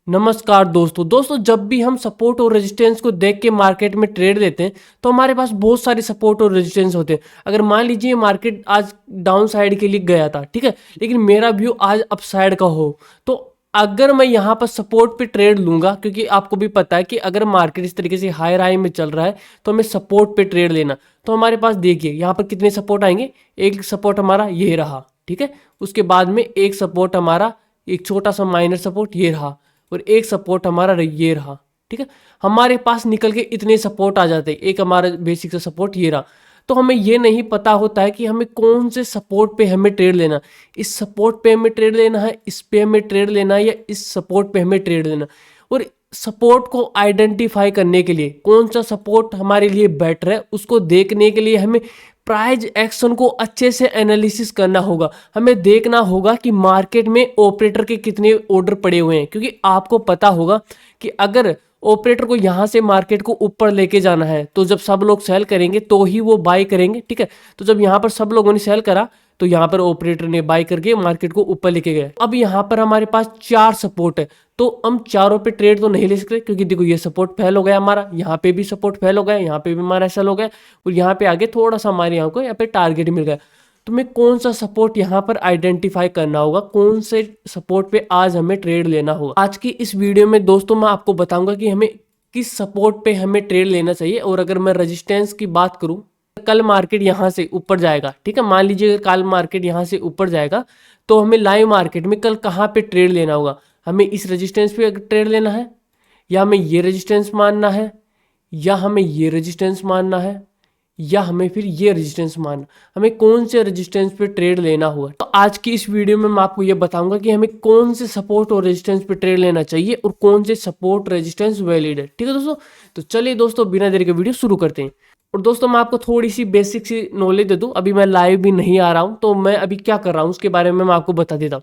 नमस्कार दोस्तों जब भी हम सपोर्ट और रेजिस्टेंस को देख के मार्केट में ट्रेड लेते हैं तो हमारे पास बहुत सारे सपोर्ट और रेजिस्टेंस होते हैं। अगर मान लीजिए मार्केट आज डाउन साइड के लिए गया था, ठीक है, लेकिन मेरा व्यू आज अप साइड का हो, तो अगर मैं यहाँ पर सपोर्ट पे ट्रेड लूंगा, क्योंकि आपको भी पता है कि अगर मार्केट इस तरीके से हायर हाई में चल रहा है तो हमें सपोर्ट पे ट्रेड लेना। तो हमारे पास देखिए यहाँ पर कितने सपोर्ट आएंगे। एक सपोर्ट हमारा ये रहा, ठीक है, उसके बाद में एक सपोर्ट हमारा, एक छोटा सा माइनर सपोर्ट ये रहा, और एक सपोर्ट हमारा ये रहा, ठीक है। हमारे पास निकल के इतने सपोर्ट आ जाते हैं। एक हमारा बेसिक सा सपोर्ट ये रहा। तो हमें ये नहीं पता होता है कि हमें कौन से सपोर्ट पे हमें ट्रेड लेना। इस सपोर्ट पे हमें ट्रेड लेना है, इस पे हमें ट्रेड लेना है, या इस सपोर्ट पे हमें ट्रेड लेना। और सपोर्ट को आइडेंटिफाई करने के लिए कौन सा सपोर्ट हमारे लिए बेटर है, उसको देखने के लिए हमें प्राइस एक्शन को अच्छे से एनालिसिस करना होगा। हमें देखना होगा कि मार्केट में ऑपरेटर के कितने ऑर्डर पड़े हुए हैं, क्योंकि आपको पता होगा कि अगर ऑपरेटर को यहाँ से मार्केट को ऊपर लेके जाना है तो जब सब लोग सेल करेंगे तो ही वो बाय करेंगे, ठीक है। तो जब यहाँ पर सब लोगों ने सेल करा तो यहाँ पर ऑपरेटर ने बाय करके मार्केट को ऊपर लेके गए। अब यहाँ पर हमारे पास 4 सपोर्ट है, तो हम चारों पे ट्रेड तो नहीं ले सकते, क्योंकि देखो ये सपोर्ट फेल हो गया हमारा, यहाँ पे भी सपोर्ट फेल हो गया, यहाँ पे भी हमारा सेल हो गया, और यहाँ पे आगे थोड़ा सा हमारे यहाँ को यहाँ पे टारगेट मिल गया। तो हमें कौन सा सपोर्ट यहाँ पर आइडेंटिफाई करना होगा, कौन से सपोर्ट पे आज हमें ट्रेड लेना होगा। आज की इस वीडियो में दोस्तों मैं आपको बताऊंगा कि हमें किस सपोर्ट पे हमें ट्रेड लेना चाहिए। और अगर मैं रेजिस्टेंस की बात करूं, कल मार्केट यहाँ से ऊपर जाएगा, ठीक है, मान लीजिए अगर कल मार्केट यहाँ से ऊपर जाएगा तो हमें लाइव मार्केट में कल कहाँ पे ट्रेड लेना होगा। हमें इस रेजिस्टेंस पे अगर ट्रेड लेना है, या हमें ये रेजिस्टेंस मानना है, या हमें ये रेजिस्टेंस मानना है, या हमें फिर ये रेजिस्टेंस मानना, हमें कौन से रेजिस्टेंस पे ट्रेड लेना हुआ। तो आज की इस वीडियो में मैं आपको ये बताऊंगा कि हमें कौन से सपोर्ट और रेजिस्टेंस पे ट्रेड लेना चाहिए और कौन से सपोर्ट रेजिस्टेंस वैलिड है, ठीक है दोस्तों। तो चलिए दोस्तों बिना देरी के वीडियो शुरू करते हैं। और दोस्तों मैं आपको थोड़ी सी बेसिक सी नॉलेज दे दूं, अभी मैं लाइव भी नहीं आ रहा हूं तो मैं अभी क्या कर रहा हूं उसके बारे में मैं आपको बता देता हूं।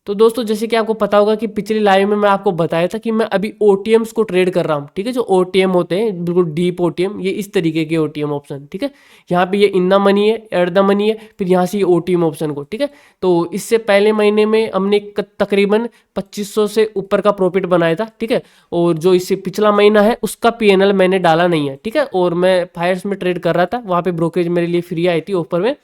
तो दोस्तों जैसे कि आपको पता होगा कि पिछली लाइव में मैं आपको बताया था कि मैं अभी ओटीएम्स को ट्रेड कर रहा हूँ, ठीक है। जो ओटीएम होते हैं बिल्कुल डीप ओटीएम, ये इस तरीके के ओटीएम ऑप्शन, ठीक है। यहाँ पे ये इन द मनी है, एट द मनी है, फिर यहाँ से ये ओटीएम ऑप्शन को, ठीक है। तो इससे पहले महीने में हमने तकरीबन 2500 से ऊपर का प्रॉफिट बनाया था, ठीक है। और जो इससे पिछला महीना है उसका पीएनएल मैंने डाला नहीं है, ठीक है। और मैं फायर्स में ट्रेड कर रहा था, वहाँ पे ब्रोकरेज मेरे लिए फ्री आई थी ऑफर में।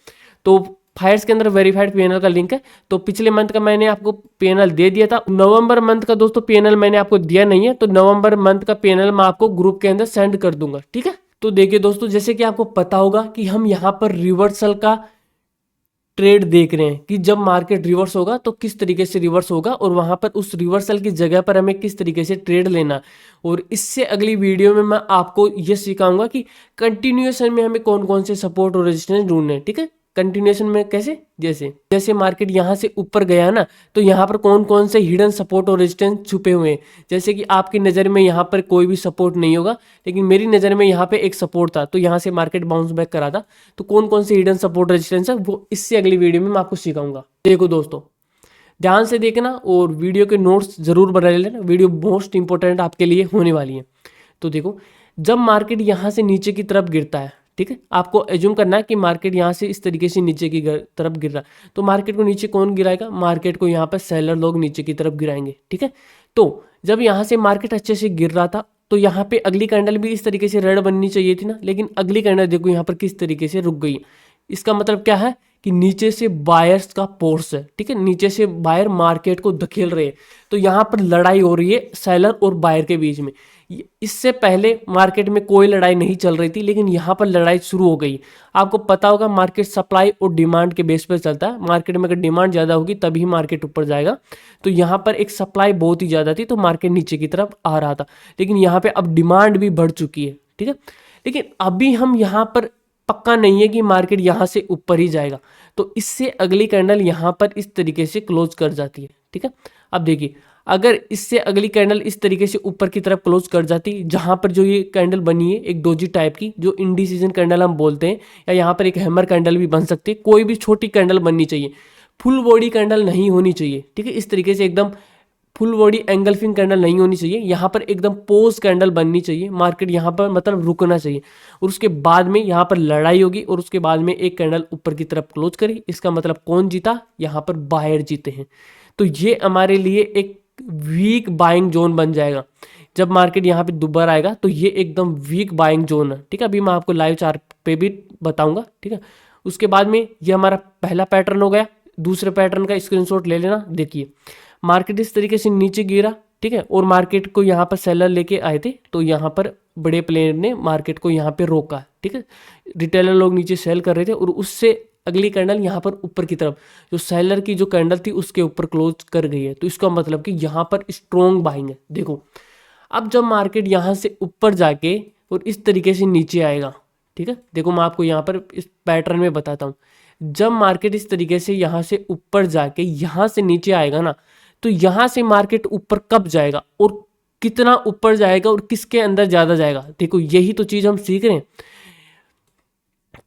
तो फायर्स के अंदर वेरीफाइड पीएनएल का लिंक है। तो पिछले मंथ का मैंने आपको पीएनएल दे दिया था। नवंबर मंथ का दोस्तों पीएनएल मैंने आपको दिया नहीं है, तो नवंबर मंथ का पीएनएल मैं आपको ग्रुप के अंदर सेंड कर दूंगा, ठीक है। तो देखिए दोस्तों जैसे कि आपको पता होगा कि हम यहाँ पर रिवर्सल का ट्रेड देख रहे हैं कि जब मार्केट रिवर्स होगा तो किस तरीके से रिवर्स होगा, और वहां पर उस रिवर्सल की जगह पर हमें किस तरीके से ट्रेड लेना। और इससे अगली वीडियो में मैं आपको ये सिखाऊंगा कि कंटिन्यूएशन में हमें कौन कौन से सपोर्ट और रेजिस्टेंस ढूंढने हैं, ठीक है। कंटिन्यूएशन में कैसे, जैसे जैसे मार्केट यहाँ से ऊपर गया ना, तो यहाँ पर कौन कौन से हिडन सपोर्ट और रेजिस्टेंस छुपे हुए हैं। जैसे कि आपकी नज़र में यहाँ पर कोई भी सपोर्ट नहीं होगा, लेकिन मेरी नज़र में यहाँ पे एक सपोर्ट था, तो यहाँ से मार्केट बाउंस बैक करा था। तो कौन कौन से हिडन सपोर्ट रेजिस्टेंस है वो इससे अगली वीडियो में मैं आपको सिखाऊंगा। देखो दोस्तों ध्यान से देखना और वीडियो के नोट्स जरूर बना लेना, वीडियो मोस्ट इंपॉर्टेंट आपके लिए होने वाली है। तो देखो जब मार्केट यहाँ से नीचे की तरफ गिरता है, ठीक है, आपको एज्यूम करना है कि मार्केट यहाँ से इस तरीके से नीचे की तरफ गिर रहा है, तो मार्केट को नीचे कौन गिराएगा, मार्केट को यहाँ पर सेलर लोग नीचे की तरफ गिराएंगे, ठीक है। तो जब यहाँ से मार्केट अच्छे से गिर रहा था तो यहाँ पे अगली कैंडल भी इस तरीके से रेड बननी चाहिए थी ना, लेकिन अगली कैंडल देखो यहाँ पर किस तरीके से रुक गई। इसका मतलब क्या है कि नीचे से बायर्स का फोर्स है, ठीक है, नीचे से बायर मार्केट को धकेल रहे हैं। तो यहाँ पर लड़ाई हो रही है सेलर और बायर के बीच में। इससे पहले मार्केट में कोई लड़ाई नहीं चल रही थी, लेकिन यहाँ पर लड़ाई शुरू हो गई। आपको पता होगा मार्केट सप्लाई और डिमांड के बेस पर चलता है। मार्केट में अगर डिमांड ज़्यादा होगी तभी मार्केट ऊपर जाएगा। तो यहाँ पर एक सप्लाई बहुत ही ज़्यादा थी, तो मार्केट नीचे की तरफ आ रहा था, लेकिन यहाँ पे अब डिमांड भी बढ़ चुकी है, ठीक है। लेकिन अभी हम यहाँ पर पक्का नहीं है कि मार्केट यहाँ से ऊपर ही जाएगा, तो इससे अगली कैंडल यहाँ पर इस तरीके से क्लोज कर जाती है, ठीक है। अब देखिए अगर इससे अगली कैंडल इस तरीके से ऊपर की तरफ क्लोज कर जाती, जहां पर जो ये कैंडल बनी है एक डोजी टाइप की, जो इंडिसीजन कैंडल हम बोलते हैं, या यहाँ पर एक हैमर कैंडल भी बन सकती है, कोई भी छोटी कैंडल बननी चाहिए, फुल बॉडी कैंडल नहीं होनी चाहिए, ठीक है। इस तरीके से एकदम फुल बॉडी एंगल्फिंग कैंडल नहीं होनी चाहिए, यहाँ पर एकदम पोज कैंडल बननी चाहिए। मार्केट यहाँ पर मतलब रुकना चाहिए, और उसके बाद में यहाँ पर लड़ाई होगी, और उसके बाद में एक कैंडल ऊपर की तरफ क्लोज करी। इसका मतलब कौन जीता, यहाँ पर बायर जीते हैं। तो ये हमारे लिए एक वीक बाइंग जोन बन जाएगा। जब मार्केट यहाँ पे दोबारा आएगा तो ये एकदम वीक बाइंग जोन है, ठीक है। अभी मैं आपको लाइव चार्ट पे भी बताऊंगा, ठीक है। उसके बाद में ये हमारा पहला पैटर्न हो गया। दूसरे पैटर्न का स्क्रीनशॉट ले लेना। देखिए मार्केट इस तरीके से नीचे गिरा, ठीक है, और मार्केट को यहाँ पर सेलर लेके आए थे, तो यहाँ पर बड़े प्लेयर ने मार्केट को यहाँ पे रोका, ठीक है। रिटेलर लोग नीचे सेल कर रहे थे और उससे अगली कैंडल यहाँ पर ऊपर की तरफ जो सेलर की जो कैंडल थी उसके ऊपर क्लोज कर गई है, तो इसका मतलब कि यहाँ पर स्ट्रॉन्ग बाइंग है। देखो अब जब मार्केट यहाँ से ऊपर जाके और इस तरीके से नीचे आएगा, ठीक है, देखो मैं आपको यहाँ पर इस पैटर्न में बताता हूँ। जब मार्केट इस तरीके से यहाँ से ऊपर जाके यहाँ से नीचे आएगा ना, तो यहाँ से मार्केट ऊपर कब जाएगा और कितना ऊपर जाएगा और किसके अंदर ज़्यादा जाएगा, देखो यही तो चीज़ हम सीख रहे हैं।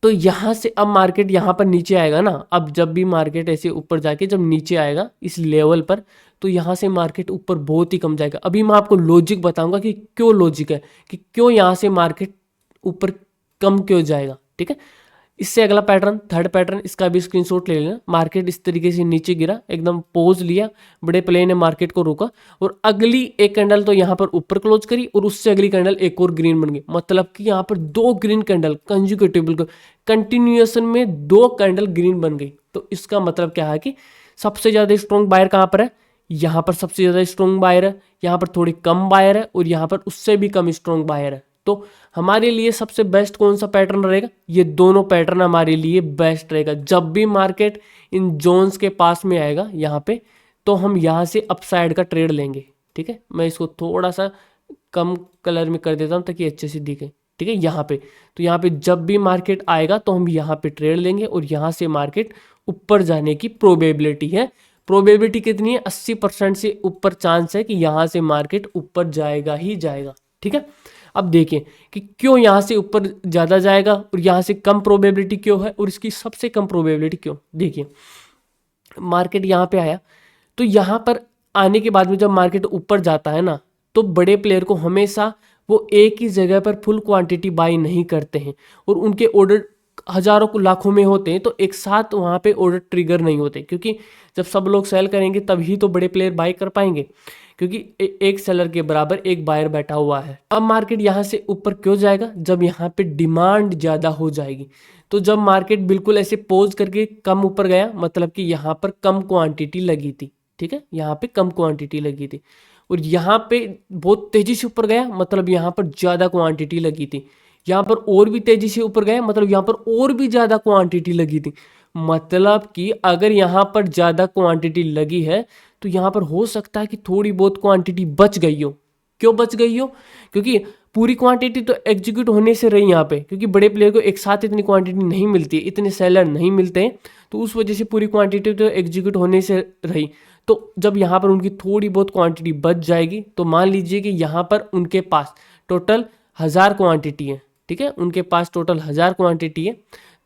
तो यहाँ से अब मार्केट यहाँ पर नीचे आएगा ना, अब जब भी मार्केट ऐसे ऊपर जाके जब नीचे आएगा इस लेवल पर, तो यहाँ से मार्केट ऊपर बहुत ही कम जाएगा। अभी मैं आपको लॉजिक बताऊंगा कि क्यों लॉजिक है, कि क्यों यहाँ से मार्केट ऊपर कम क्यों जाएगा, ठीक है। इससे अगला पैटर्न, थर्ड पैटर्न, इसका भी स्क्रीनशॉट ले लेना। मार्केट इस तरीके से नीचे गिरा, एकदम पोज लिया, बड़े प्ले ने मार्केट को रोका और अगली एक कैंडल तो यहाँ पर ऊपर क्लोज करी और उससे अगली कैंडल एक और ग्रीन बन गई। मतलब कि यहाँ पर दो ग्रीन कैंडल कंजिक्यूटिव कंटिन्यूएशन में दो कैंडल ग्रीन बन गई। तो इसका मतलब क्या है कि सबसे ज्यादा स्ट्रॉन्ग बायर कहाँ पर है, यहाँ पर सबसे ज्यादा स्ट्रॉन्ग बायर है, यहाँ पर थोड़ी कम बायर है और यहाँ पर उससे भी कम स्ट्रॉन्ग बायर है। तो हमारे लिए सबसे बेस्ट कौन सा पैटर्न रहेगा, ये दोनों पैटर्न हमारे लिए बेस्ट रहेगा। जब भी मार्केट इन जोन्स के पास में आएगा यहाँ पे, तो हम यहाँ से अपसाइड का ट्रेड लेंगे, ठीक है। मैं इसको थोड़ा सा कम कलर में कर देता हूँ ताकि अच्छे से दिखे, ठीक है। यहाँ पे तो यहाँ पे जब भी मार्केट आएगा तो हम यहाँ पे ट्रेड लेंगे और यहाँ से मार्केट ऊपर जाने की प्रोबेबिलिटी है। प्रोबेबिलिटी कितनी है, 80% से ऊपर चांस है कि यहाँ से मार्केट ऊपर जाएगा ही जाएगा, ठीक है। अब देखिए कि क्यों यहाँ से ऊपर ज़्यादा जाएगा और यहाँ से कम प्रोबेबिलिटी क्यों है और इसकी सबसे कम प्रोबेबिलिटी क्यों। देखिए मार्केट यहाँ पे आया, तो यहाँ पर आने के बाद में जब मार्केट ऊपर जाता है ना, तो बड़े प्लेयर को हमेशा वो एक ही जगह पर फुल क्वांटिटी बाई नहीं करते हैं और उनके ऑर्डर हजारों को लाखों में होते हैं, तो एक साथ वहाँ पे ऑर्डर ट्रिगर नहीं होते, क्योंकि जब सब लोग सेल करेंगे तभी तो बड़े प्लेयर बाई कर पाएंगे, क्योंकि एक सेलर के बराबर एक बायर बैठा हुआ है। अब मार्केट यहाँ से ऊपर क्यों जाएगा, जब यहाँ पे डिमांड ज़्यादा हो जाएगी। तो जब मार्केट बिल्कुल ऐसे पोज करके कम ऊपर गया, मतलब कि यहाँ पर कम क्वांटिटी लगी थी, ठीक है, यहाँ पे कम क्वांटिटी लगी थी और यहाँ पे बहुत तेजी से ऊपर गया, मतलब यहाँ पर ज़्यादा क्वांटिटी लगी थी। यहाँ पर और भी तेजी से ऊपर गया, मतलब यहाँ पर और भी ज़्यादा क्वांटिटी लगी थी। मतलब कि अगर यहाँ पर ज़्यादा क्वांटिटी लगी है तो यहाँ पर हो सकता है कि थोड़ी बहुत क्वांटिटी बच गई हो। क्यों बच गई हो, क्योंकि पूरी क्वांटिटी तो एग्जीक्यूट होने से रही यहाँ पे, क्योंकि बड़े प्लेयर को एक साथ इतनी क्वांटिटी नहीं मिलती, इतने सेलर नहीं मिलते हैं, तो उस वजह से पूरी क्वांटिटी तो एग्जीक्यूट होने से रही। तो जब यहाँ पर उनकी थोड़ी बहुत क्वांटिटी बच जाएगी, तो मान लीजिए कि यहाँ पर उनके पास टोटल 1000 क्वांटिटी है, ठीक है, उनके पास टोटल 1000 क्वांटिटी है,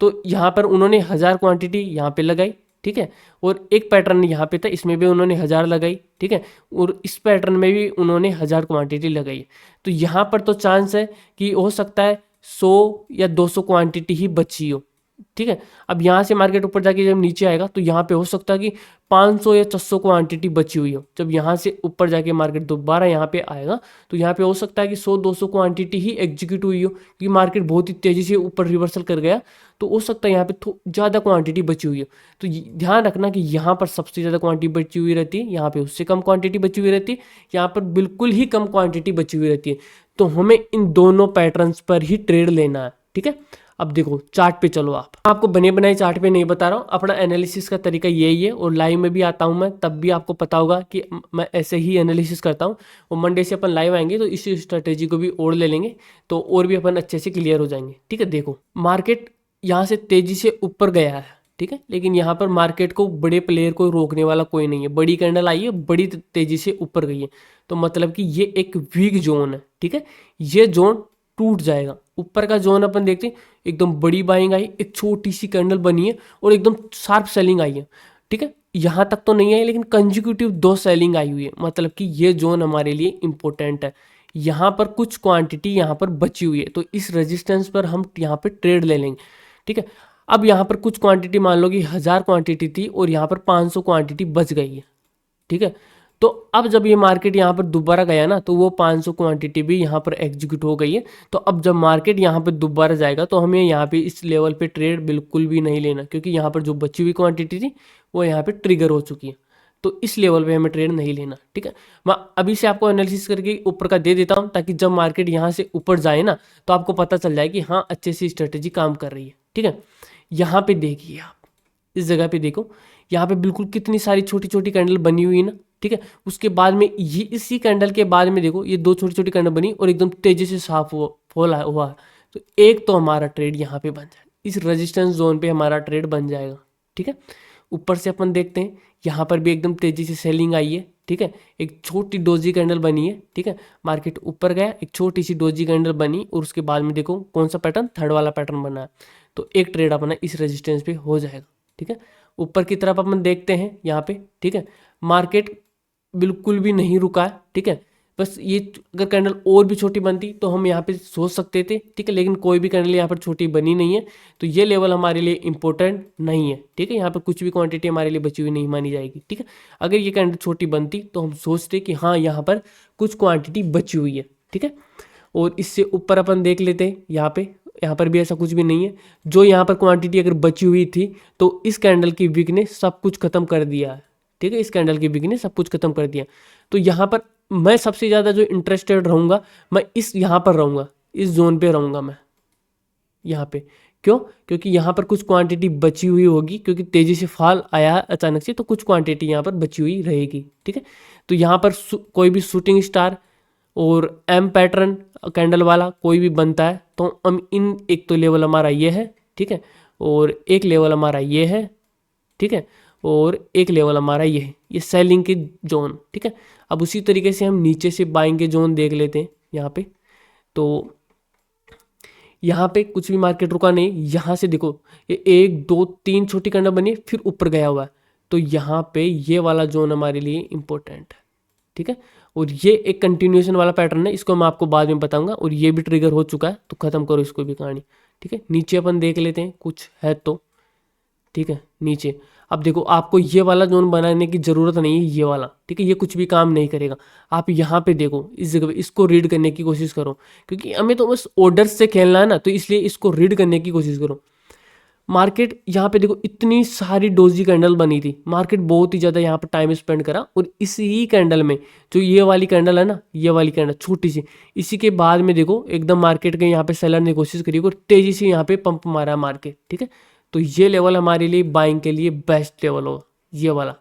तो यहाँ पर उन्होंने 1000 क्वांटिटी यहाँ पे लगाई, ठीक है, और एक पैटर्न यहाँ पे था, इसमें भी उन्होंने 1000 लगाई, ठीक है, और इस पैटर्न में भी उन्होंने 1000 क्वांटिटी लगाई। तो यहाँ पर तो चांस है कि हो सकता है 100 या 200 क्वांटिटी ही बची हो, ठीक है। अब यहाँ से मार्केट ऊपर जाके जब नीचे आएगा तो यहाँ पे हो सकता है कि 500 या 600 क्वांटिटी बची हुई हो। जब यहाँ से ऊपर जाके मार्केट दोबारा यहाँ पे आएगा तो यहाँ पे हो सकता है कि 100-200 क्वांटिटी ही एग्जीक्यूट हुई हो, क्योंकि मार्केट बहुत ही तेजी से ऊपर रिवर्सल कर गया, तो हो सकता है यहाँ पे ज़्यादा क्वांटिटी बची हुई हो। तो ध्यान रखना कि यहाँ पर सबसे ज़्यादा क्वांटिटी बची हुई रहती है, यहाँ पे उससे कम क्वांटिटी बची हुई रहती है, यहाँ पर बिल्कुल ही कम क्वांटिटी बची हुई रहती है। तो हमें इन दोनों पैटर्न्स पर ही ट्रेड लेना है, ठीक है। अब देखो चार्ट पे चलो, आप आपको बने बनाए चार्ट पे नहीं बता रहा हूँ, अपना एनालिसिस का तरीका यही है और लाइव में भी आता हूँ मैं, तब भी आपको पता होगा कि मैं ऐसे ही एनालिसिस करता हूँ। और मंडे से अपन लाइव आएंगे तो इस स्ट्रेटेजी को भी और ले लेंगे, तो और भी अपन अच्छे से क्लियर हो जाएंगे, ठीक है। देखो मार्केट यहाँ से तेजी से ऊपर गया है, ठीक है, लेकिन यहाँ पर मार्केट को बड़े प्लेयर को रोकने वाला कोई नहीं है। बड़ी कैंडल आई है, बड़ी तेजी से ऊपर गई है, तो मतलब कि ये एक वीक जोन है, ठीक है, ये जोन टूट जाएगा। ऊपर का जोन अपन देखते हैं, एकदम बड़ी बाइंग आई, एक छोटी सी कैंडल बनी है और एकदम शार्प सेलिंग आई है, ठीक है। यहाँ तक तो नहीं आई, लेकिन कंजिक्यूटिव 2 सेलिंग आई हुई है, मतलब कि ये जोन हमारे लिए इंपॉर्टेंट है। यहाँ पर कुछ क्वांटिटी यहाँ पर बची हुई है, तो इस रेजिस्टेंस पर हम यहाँ पे ट्रेड ले लेंगे, ठीक है। अब यहाँ पर कुछ क्वांटिटी मान लो कि 1000 क्वांटिटी थी और यहाँ पर 500 क्वांटिटी बच गई है, ठीक है। तो अब जब ये मार्केट यहाँ पर दोबारा गया ना, तो वो 500 क्वांटिटी भी यहाँ पर एग्जीक्यूट हो गई है। तो अब जब मार्केट यहाँ पर दोबारा जाएगा तो हमें यहाँ पे इस लेवल पे ट्रेड बिल्कुल भी नहीं लेना, क्योंकि यहाँ पर जो बची हुई क्वांटिटी थी वो यहाँ पे ट्रिगर हो चुकी है। तो इस लेवल पे हमें ट्रेड नहीं लेना, ठीक है। मैं अभी से आपको एनालिसिस करके ऊपर का दे देता हूँ, ताकि जब मार्केट यहाँ से ऊपर जाए ना, तो आपको पता चल जाए कि हाँ अच्छे से स्ट्रेटेजी काम कर रही है, ठीक है। यहाँ पे देखिए आप, इस जगह पे देखो, यहाँ पे बिल्कुल कितनी सारी छोटी छोटी कैंडल बनी हुई है ना, ठीक है। उसके बाद में ये इसी कैंडल के बाद में देखो ये 2 छोटी छोटी कैंडल बनी और एकदम तेजी से साफ हुआ हुआ। तो एक तो हमारा ट्रेड यहाँ पे बन जाए, इस रेजिस्टेंस जोन पे हमारा ट्रेड बन जाएगा, ठीक है। ऊपर से अपन देखते हैं, यहाँ पर भी एकदम तेजी से सेलिंग आई है, ठीक है। एक छोटी डोजी कैंडल बनी है, ठीक है। मार्केट ऊपर गया, एक छोटी सी डोजी कैंडल बनी और उसके बाद में देखो कौन सा पैटर्न, थर्ड वाला पैटर्न बना है। तो एक ट्रेड अपना इस रेजिस्टेंस पे हो जाएगा, ठीक है। ऊपर की तरफ अपन देखते हैं यहाँ पे, ठीक है। मार्केट बिल्कुल भी नहीं रुका है, ठीक है। बस ये अगर कैंडल और भी छोटी बनती तो हम यहाँ पे सोच सकते थे, ठीक है, लेकिन कोई भी कैंडल यहाँ पर छोटी बनी नहीं है। तो ये लेवल हमारे लिए इंपॉर्टेंट नहीं है, ठीक है। यहाँ पर कुछ भी क्वांटिटी हमारे लिए बची हुई नहीं मानी जाएगी, ठीक है। अगर ये कैंडल छोटी बनती तो हम सोचते कि हाँ यहाँ पर कुछ क्वांटिटी बची हुई है, ठीक है। और इससे ऊपर अपन देख लेते हैं, यहाँ पर भी ऐसा कुछ भी नहीं है। जो यहाँ पर क्वांटिटी अगर बची हुई थी तो इस कैंडल की वीक ने सब कुछ खत्म कर दिया है, ठीक है। इस कैंडल की वीक ने सब कुछ खत्म कर दिया। तो यहाँ पर मैं सबसे ज़्यादा जो इंटरेस्टेड रहूँगा, मैं इस यहाँ पर रहूँगा, इस जोन पे रहूँगा मैं यहाँ पे। क्यों? क्योंकि यहाँ पर कुछ क्वांटिटी बची हुई होगी, क्योंकि तेज़ी से फॉल आया अचानक से, तो कुछ क्वांटिटी यहाँ पर बची हुई रहेगी, ठीक है। तो यहाँ पर कोई भी शूटिंग स्टार और एम पैटर्न कैंडल वाला कोई भी बनता है तो हम इन, एक तो लेवल हमारा ये है, ठीक है, और एक लेवल हमारा ये है, ठीक है, और एक लेवल हमारा ये है, ये सेलिंग के जोन, ठीक है। अब उसी तरीके से हम नीचे से बाइंग के जोन देख लेते हैं यहाँ पे। तो यहाँ पे कुछ भी मार्केट रुका नहीं, यहाँ से देखो ये 1 2 3 छोटी कैंडल बनी फिर ऊपर गया हुआ है। तो यहाँ पे ये वाला जोन हमारे लिए इंपॉर्टेंट है, ठीक है। और ये एक कंटिन्यूएशन वाला पैटर्न है, इसको मैं आपको बाद में बताऊंगा। और ये भी ट्रिगर हो चुका है, तो खत्म करो इसको भी कहानी, ठीक है। नीचे अपन देख लेते हैं कुछ है तो, ठीक है। नीचे अब देखो, आपको ये वाला जोन बनाने की ज़रूरत नहीं है, ये वाला, ठीक है, ये कुछ भी काम नहीं करेगा। आप यहाँ पे देखो, इस जगह पे इसको रीड करने की कोशिश करो, क्योंकि हमें तो बस ऑर्डर से खेलना है ना, तो इसलिए इसको रीड करने की कोशिश करो। मार्केट यहाँ पे देखो इतनी सारी डोजी कैंडल बनी थी, मार्केट बहुत ही ज़्यादा यहाँ पर टाइम स्पेंड करा। और इसी कैंडल में जो ये वाली कैंडल है ना, ये वाली कैंडल छोटी सी, इसी के बाद में देखो एकदम मार्केट के यहाँ पे सेलर ने कोशिश करी और तेज़ी से यहाँ पे पंप मारा मार्केट, ठीक है। तो ये लेवल हमारे लिए बाइंग के लिए बेस्ट लेवल होगा, ये वाला,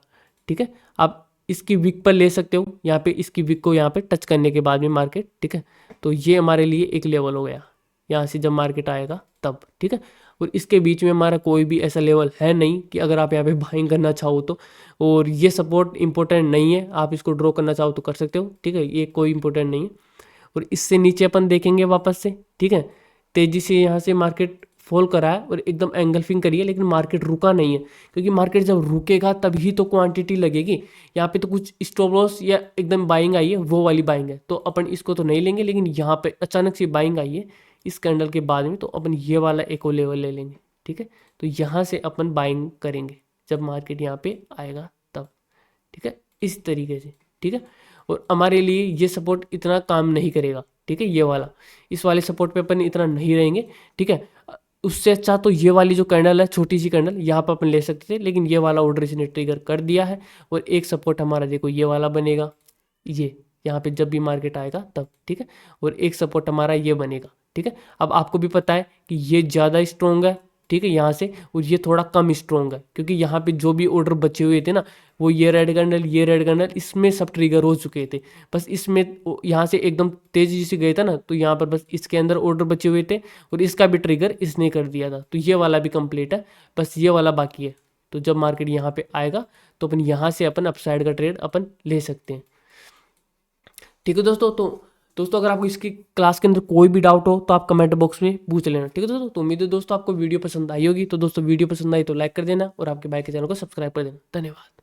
ठीक है। आप इसकी विक पर ले सकते हो, यहाँ पे इसकी विक को यहाँ पे टच करने के बाद में मार्केट, ठीक है। तो ये हमारे लिए एक लेवल हो गया, यहाँ से जब मार्केट आएगा तब, ठीक है। और इसके बीच में हमारा कोई भी ऐसा लेवल है नहीं कि अगर आप यहाँ पे बाइंग करना चाहो तो। और ये सपोर्ट इंपॉर्टेंट नहीं है, आप इसको ड्रॉ करना चाहो तो कर सकते हो, ठीक है, ये कोई इंपॉर्टेंट नहीं है। और इससे नीचे अपन देखेंगे वापस से, ठीक है। तेज़ी से यहाँ से मार्केट फॉल करा है और एकदम एंगल्फिंग करी है, लेकिन मार्केट रुका नहीं है, क्योंकि मार्केट जब रुकेगा तभी तो क्वांटिटी लगेगी। यहाँ पे तो कुछ स्टॉप लॉस या एकदम बाइंग आई है, वो वाली बाइंग है, तो अपन इसको तो नहीं लेंगे। लेकिन यहाँ पे अचानक से बाइंग आई है इस कैंडल के बाद में, तो अपन ये वाला एक और लेवल ले लेंगे, ठीक है। तो यहाँ से अपन बाइंग करेंगे जब मार्केट यहाँ पे आएगा तब, ठीक है, इस तरीके से, ठीक है। और हमारे लिए ये सपोर्ट इतना काम नहीं करेगा, ठीक है, ये वाला, इस वाले सपोर्ट पे अपन इतना नहीं रहेंगे, ठीक है। उससे अच्छा तो ये वाली जो कैंडल है, छोटी सी कैंडल, यहाँ पर अपन ले सकते थे, लेकिन ये वाला ऑर्डर इसने ट्रिगर कर दिया है। और एक सपोर्ट हमारा देखो ये वाला बनेगा, ये यहाँ पे जब भी मार्केट आएगा तब, ठीक है। और एक सपोर्ट हमारा ये बनेगा, ठीक है। अब आपको भी पता है कि ये ज़्यादा स्ट्रॉन्ग है, ठीक है, यहाँ से, और ये थोड़ा कम स्ट्रॉन्ग है, क्योंकि यहाँ पे जो भी ऑर्डर बचे हुए थे ना, वो ये रेड कैंडल, ये रेड कैंडल, इसमें सब ट्रिगर हो चुके थे। बस इसमें यहाँ से एकदम तेजी से गए था ना, तो यहाँ पर बस इसके अंदर ऑर्डर बचे हुए थे और इसका भी ट्रिगर इसने कर दिया था। तो ये वाला भी कंप्लीट है, बस ये वाला बाकी है। तो जब मार्केट यहाँ पे आएगा तो अपन यहाँ से अपन अपसाइड का ट्रेड अपन ले सकते हैं, ठीक है दोस्तों। तो दोस्तों अगर आपको इसकी क्लास के अंदर कोई भी डाउट हो तो आप कमेंट बॉक्स में पूछ लेना, ठीक है दोस्तों। तो उम्मीद है दोस्तों आपको वीडियो पसंद आई होगी। तो दोस्तों वीडियो पसंद आई तो लाइक कर देना और आपके भाई के चैनल को सब्सक्राइब कर देना। धन्यवाद।